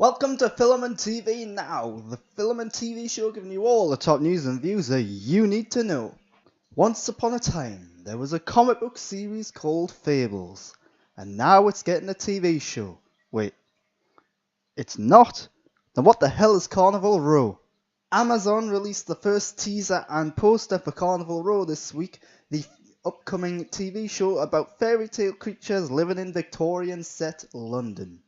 Welcome to Film and TV Now, the film and TV show giving you all the top news and views that you need to know. Once upon a time, there was a comic book series called Fables, and now it's getting a TV show. Wait, it's not? Then what the hell is Carnival Row? Amazon released the first teaser and poster for Carnival Row this week, the upcoming TV show about fairy tale creatures living in Victorian set London.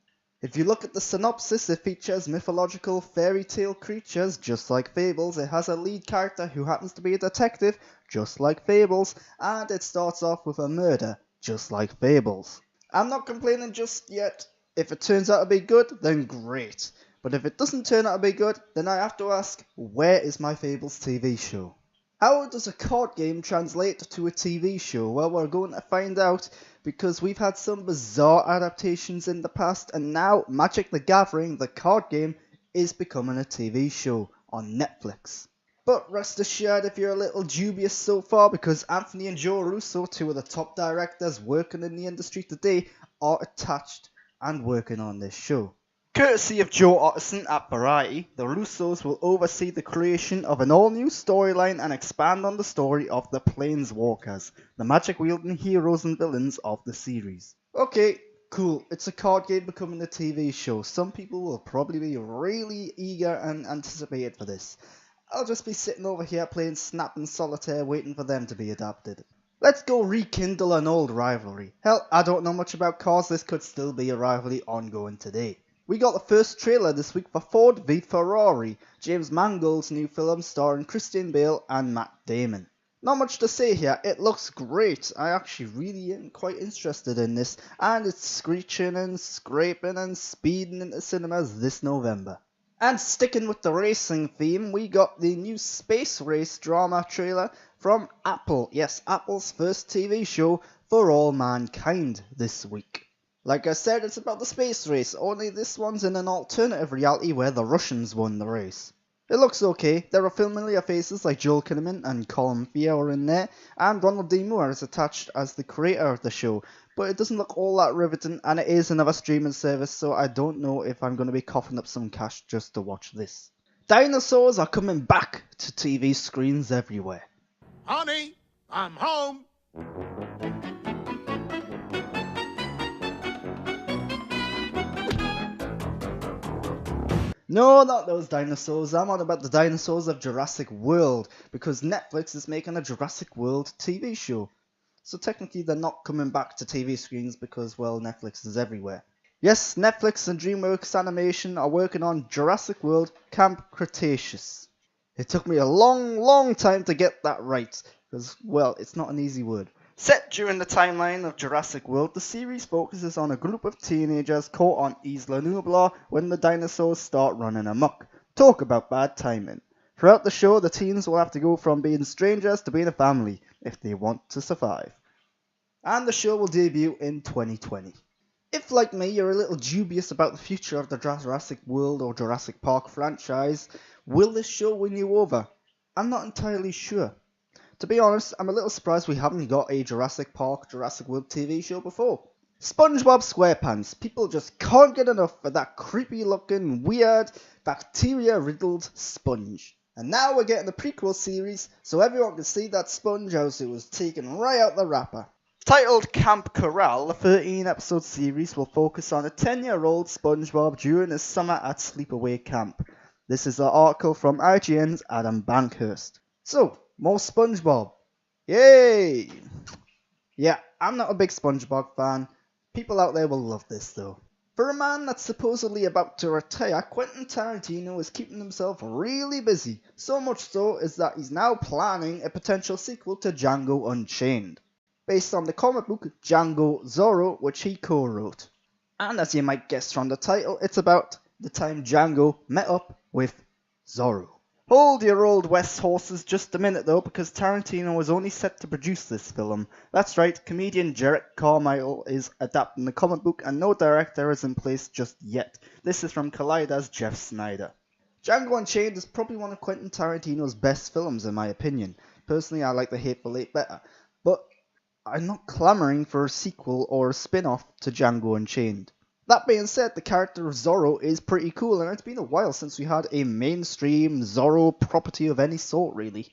If you look at the synopsis, it features mythological fairy tale creatures just like Fables. It has a lead character who happens to be a detective just like Fables, and it starts off with a murder just like Fables. I'm not complaining just yet. If it turns out to be good, then great. But if it doesn't turn out to be good, then I have to ask, where is my Fables TV show? How does a card game translate to a TV show? Well, we're going to find out, because we've had some bizarre adaptations in the past, and now Magic the Gathering, the card game, is becoming a TV show on Netflix. But rest assured, if you're a little dubious so far, because Anthony and Joe Russo, two of the top directors working in the industry today, are attached and working on this show. Courtesy of Joe Otteson at Variety, the Russos will oversee the creation of an all-new storyline and expand on the story of the Planeswalkers, the magic-wielding heroes and villains of the series. Okay, cool, it's a card game becoming a TV show. Some people will probably be really eager and anticipated for this. I'll just be sitting over here playing Snap and Solitaire waiting for them to be adapted. Let's go rekindle an old rivalry. Hell, I don't know much about cars, this could still be a rivalry ongoing today. We got the first trailer this week for Ford v Ferrari, James Mangold's new film starring Christian Bale and Matt Damon. Not much to say here, it looks great. I actually really am quite interested in this, and it's screeching and scraping and speeding into cinemas this November. And sticking with the racing theme, we got the new space race drama trailer from Apple. Yes, Apple's first TV show for all mankind this week. Like I said, it's about the space race, only this one's in an alternative reality where the Russians won the race. It looks okay. There are familiar faces like Joel Kinnaman and Colin Feore in there, and Ronald D. Moore is attached as the creator of the show, but it doesn't look all that riveting, and it is another streaming service, so I don't know if I'm going to be coughing up some cash just to watch this. Dinosaurs are coming back to TV screens everywhere. Honey, I'm home. No, not those dinosaurs. I'm on about the dinosaurs of Jurassic World, because Netflix is making a Jurassic World TV show. So technically they're not coming back to TV screens because, well, Netflix is everywhere. Yes, Netflix and DreamWorks Animation are working on Jurassic World Camp Cretaceous. It took me a long time to get that right, because, well, it's not an easy word. Set during the timeline of Jurassic World, the series focuses on a group of teenagers caught on Isla Nublar when the dinosaurs start running amok. Talk about bad timing. Throughout the show, the teens will have to go from being strangers to being a family if they want to survive. And the show will debut in 2020. If, like me, you're a little dubious about the future of the Jurassic World or Jurassic Park franchise, will this show win you over? I'm not entirely sure. To be honest, I'm a little surprised we haven't got a Jurassic Park, Jurassic World TV show before. SpongeBob SquarePants. People just can't get enough of that creepy looking, weird, bacteria-riddled sponge. And now we're getting the prequel series, so everyone can see that sponge as it was taken right out the wrapper. Titled Camp Corral, the 13-episode series will focus on a 10-year-old SpongeBob during his summer at sleepaway camp. This is an article from IGN's Adam Bankhurst. So, more SpongeBob. Yay! Yeah, I'm not a big SpongeBob fan. People out there will love this though. For a man that's supposedly about to retire, Quentin Tarantino is keeping himself really busy. So much so is that he's now planning a potential sequel to Django Unchained, based on the comic book Django Zorro, which he co-wrote. And as you might guess from the title, it's about the time Django met up with Zorro. Hold your old West horses just a minute though, because Tarantino is only set to produce this film. That's right, comedian Jarrett Carmichael is adapting the comic book and no director is in place just yet. This is from Collider's Jeff Snyder. Django Unchained is probably one of Quentin Tarantino's best films in my opinion. Personally, I like The Hateful Eight better, but I'm not clamouring for a sequel or a spin-off to Django Unchained. That being said, the character of Zorro is pretty cool, and it's been a while since we had a mainstream Zorro property of any sort, really.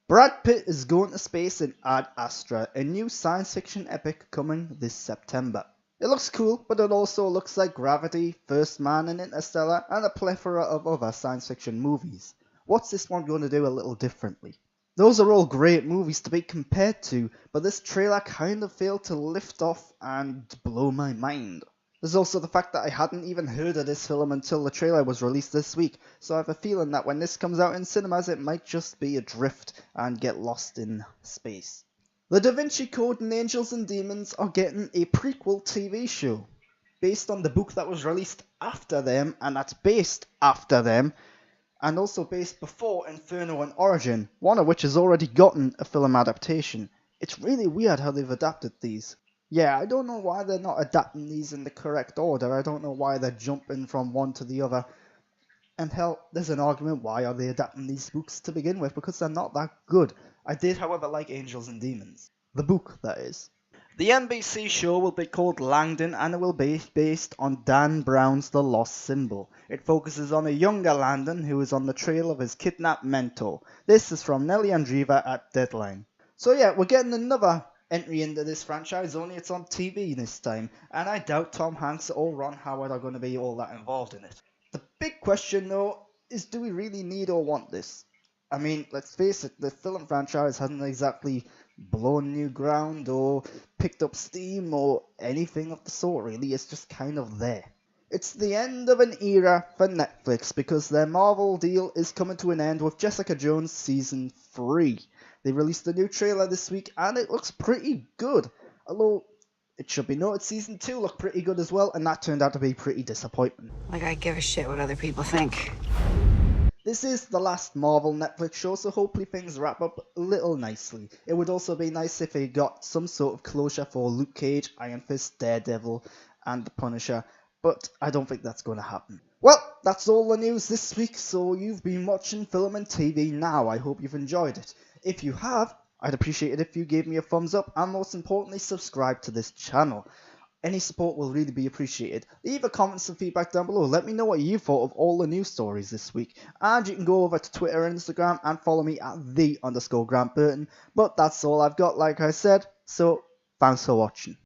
Brad Pitt is going to space in Ad Astra, a new science fiction epic coming this September. It looks cool, but it also looks like Gravity, First Man and Interstellar, and a plethora of other science fiction movies. What's this one going to do a little differently? Those are all great movies to be compared to, but this trailer kind of failed to lift off and blow my mind. There's also the fact that I hadn't even heard of this film until the trailer was released this week, so I have a feeling that when this comes out in cinemas it might just be adrift and get lost in space. The Da Vinci Code and Angels and Demons are getting a prequel TV show, based on the book that was released after them, and that's based after them, and also based before Inferno and Origin, one of which has already gotten a film adaptation. It's really weird how they've adapted these. Yeah, I don't know why they're not adapting these in the correct order. I don't know why they're jumping from one to the other. And hell, there's an argument why are they adapting these books to begin with, because they're not that good. I did, however, like Angels and Demons. The book, that is. The NBC show will be called Langdon, and it will be based on Dan Brown's The Lost Symbol. It focuses on a younger Langdon who is on the trail of his kidnapped mentor. This is from Nelly Andriva at Deadline. So yeah, we're getting another entry into this franchise, only it's on TV this time, and I doubt Tom Hanks or Ron Howard are going to be all that involved in it. The big question though is, do we really need or want this? I mean, let's face it, the film franchise hasn't exactly blown new ground or picked up steam or anything of the sort really, it's just kind of there. It's the end of an era for Netflix because their Marvel deal is coming to an end with Jessica Jones Season 3. They released a new trailer this week and it looks pretty good. Although, it should be noted, Season 2 looked pretty good as well, and that turned out to be pretty disappointing. Like I give a shit what other people think. This is the last Marvel Netflix show, so hopefully things wrap up a little nicely. It would also be nice if they got some sort of closure for Luke Cage, Iron Fist, Daredevil, and The Punisher, but I don't think that's going to happen. Well, that's all the news this week, so you've been watching Film and TV Now. I hope you've enjoyed it. If you have, I'd appreciate it if you gave me a thumbs up, and most importantly, subscribe to this channel. Any support will really be appreciated. Leave a comment and feedback down below. Let me know what you thought of all the news stories this week. And you can go over to Twitter and Instagram and follow me at _Grant Burton. But that's all I've got, like I said. So, thanks for watching.